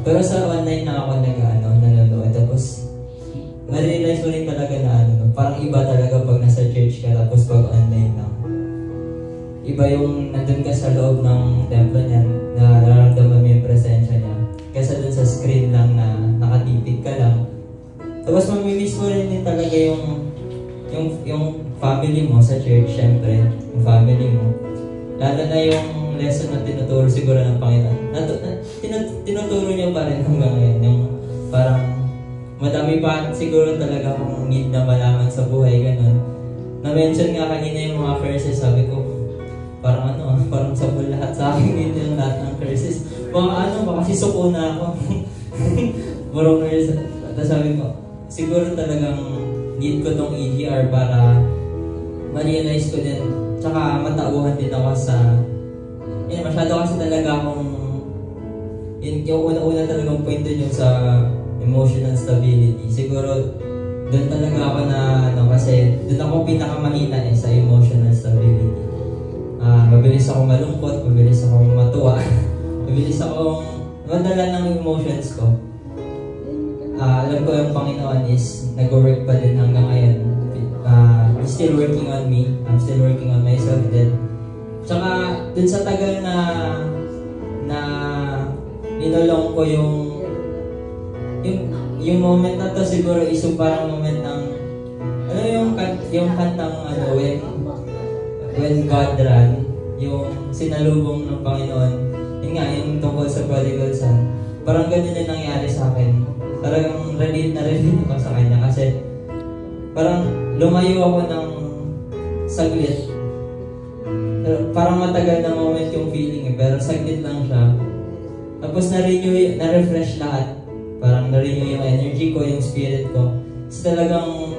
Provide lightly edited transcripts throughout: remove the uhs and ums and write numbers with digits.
Pero sa online na ako nanonood. Tapos, ma-realize mo rin talaga na parang iba talaga pag nasa church ka tapos pag online lang. Iba yung nandun ka sa loob ng templo niya, na nararamdaman mo yung presensya niya. Kaysa dun sa screen lang na nakatipid ka lang. Tapos mamimiss mo rin din talaga yung family mo sa church, syempre. Yung family mo. Lalo na yung lesson na tinuturo siguro ng Panginoon. Tinuturo niya pa rin hanggang ngayon. Yung parang madami pa siguro talaga akong need na malaman sa buhay, ganun. Na-mention nga kanina yung mga curses, sabi ko, parang parang sabol lahat sa akin dito yung lahat ng curses. Baka sisuko na ako. Parang curses. Tapos sabi ko, siguro talagang need ko tong EGR para ma-realize ko din, tsaka matauhan din ako sa, masyado kasi talaga akong, yung una-una talagang point dun yung sa emotional stability. Siguro, doon talaga ako kasi doon ako pinakamahina sa emotional stability. Mabilis akong malungkot, mabilis akong matuwa, mabilis akong madala ng emotions ko. Alam ko yung Panginoon is nag-work pa din hanggang ngayon. He's still working on me. I'm still working on myself din. Tsaka dun sa tagal na ninolong ko yung moment na to, siguro is yung parang moment ng yung kantang when God ran, yung sinalubong ng Panginoon, yun nga, yung tungkol sa prodigal son. Parang ganun yung nangyari sa akin. Parang relate ako sa kanya kasi parang lumayo ako ng saglit. Parang matagal na moment yung feeling pero saglit lang siya. Tapos na-refresh lahat. Parang na-renew yung energy ko, yung spirit ko. So talagang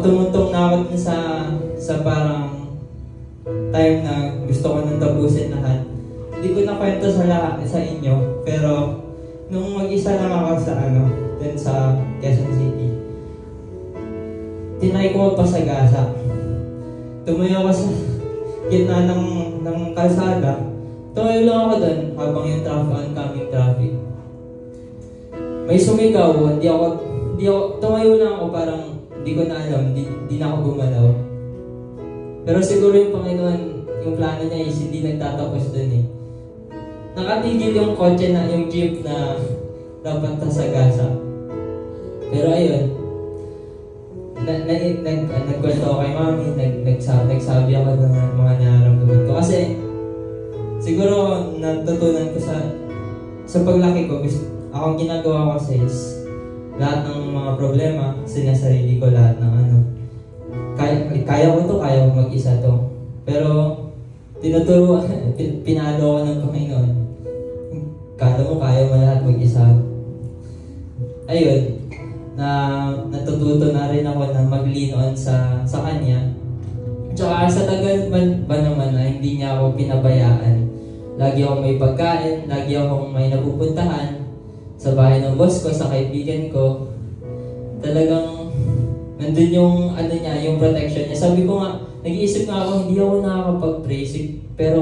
tumuntong na ako sa parang time na gusto ko nang tapusin lahat. Hindi ko na kwento sa inyo, pero nung mag-isa lang ako dun sa Quezon City, tinry ko magpasagasa. Tumayo ako sa gitna ng kalsada. Tumayo lang ako dun habang yung oncoming traffic. May sumigaw, tumayo lang ako, parang hindi ko na alam, hindi na ako gumalaw. Pero siguro yung Panginoon, yung plano niya is hindi nagtatapos dun Nakatigil yung kotse yung jeep na dapat tasagasa. Pero ayun, nagkwento ako kay mami, nagsabi ako ng mga nararamdaman ko. Kasi siguro natutunan ko sa paglaki ko, akong ginagawa ko is lahat ng mga problema, sinasarili ko lahat ng kaya ko mag-isa to. Pero pinalo ko ng Panginoon. Kala mo kaya mo lahat mag-isa. Ayun, natututo na rin ako na mag-lean on sa Kanya. Tsaka sa tagal ba naman na hindi niya ako pinabayaan. Lagi akong may pagkain, lagi akong may napupuntahan sa bahay ng boss ko, sa kaibigan ko. Talagang nandun yung yung protection niya. Sabi ko nga, nag-iisip nga ako, hindi ako nakakapag-pray, pero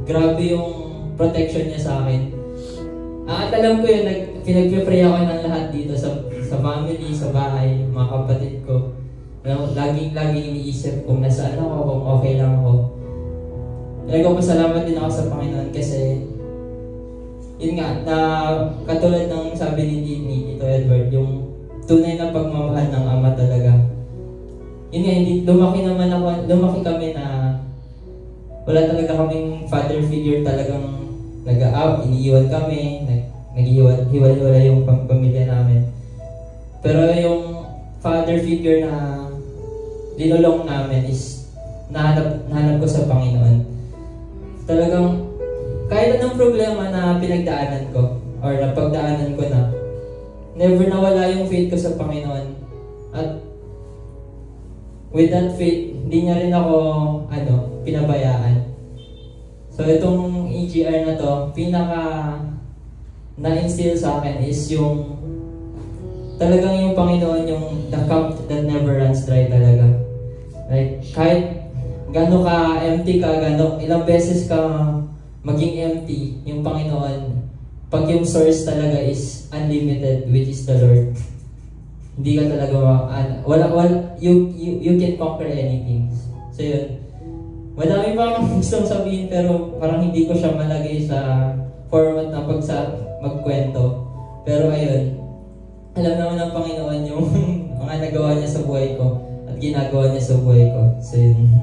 grabe yung protection niya sa akin. At alam ko yun, pinag-pray ako ng lahat dito sa family, sa bahay, mga kapatid ko. Laging iniisip kung nasaan ako, kung okay lang ako. Nagpapasalamat din ako sa Panginoon kasi yun nga, na katulad ng sabi ni Tito Edward, yung tunay na pagmamahal ng Ama talaga. Yun nga, lumaki kami na wala talaga kaming father figure, talagang iniiwan kami, naghiwalay yung pamilya namin. Pero yung father figure na dinulong namin is nahanap ko sa Panginoon. Talagang kahit anong problema na pinagdaanan ko or napagdaanan ko na, never nawala yung faith ko sa Panginoon. At with that faith, hindi niya rin ako pinabayaan. So itong EGR na to, pinaka na-instill sa akin is yung talagang yung Panginoon, yung the cup that never runs dry talaga. Like kahit gano'n ka empty ka, ilang beses ka maging empty, yung Panginoon pag yung source talaga is unlimited, which is the Lord, hindi ka talaga you can conquer anything. So yun, madami pa akong gustong sabihin pero parang hindi ko siya malagay sa format na magkwento. Pero ayun, alam naman ng Panginoon yung mga nagawa niya sa buhay ko at ginagawa niya sa buhay ko. So yun.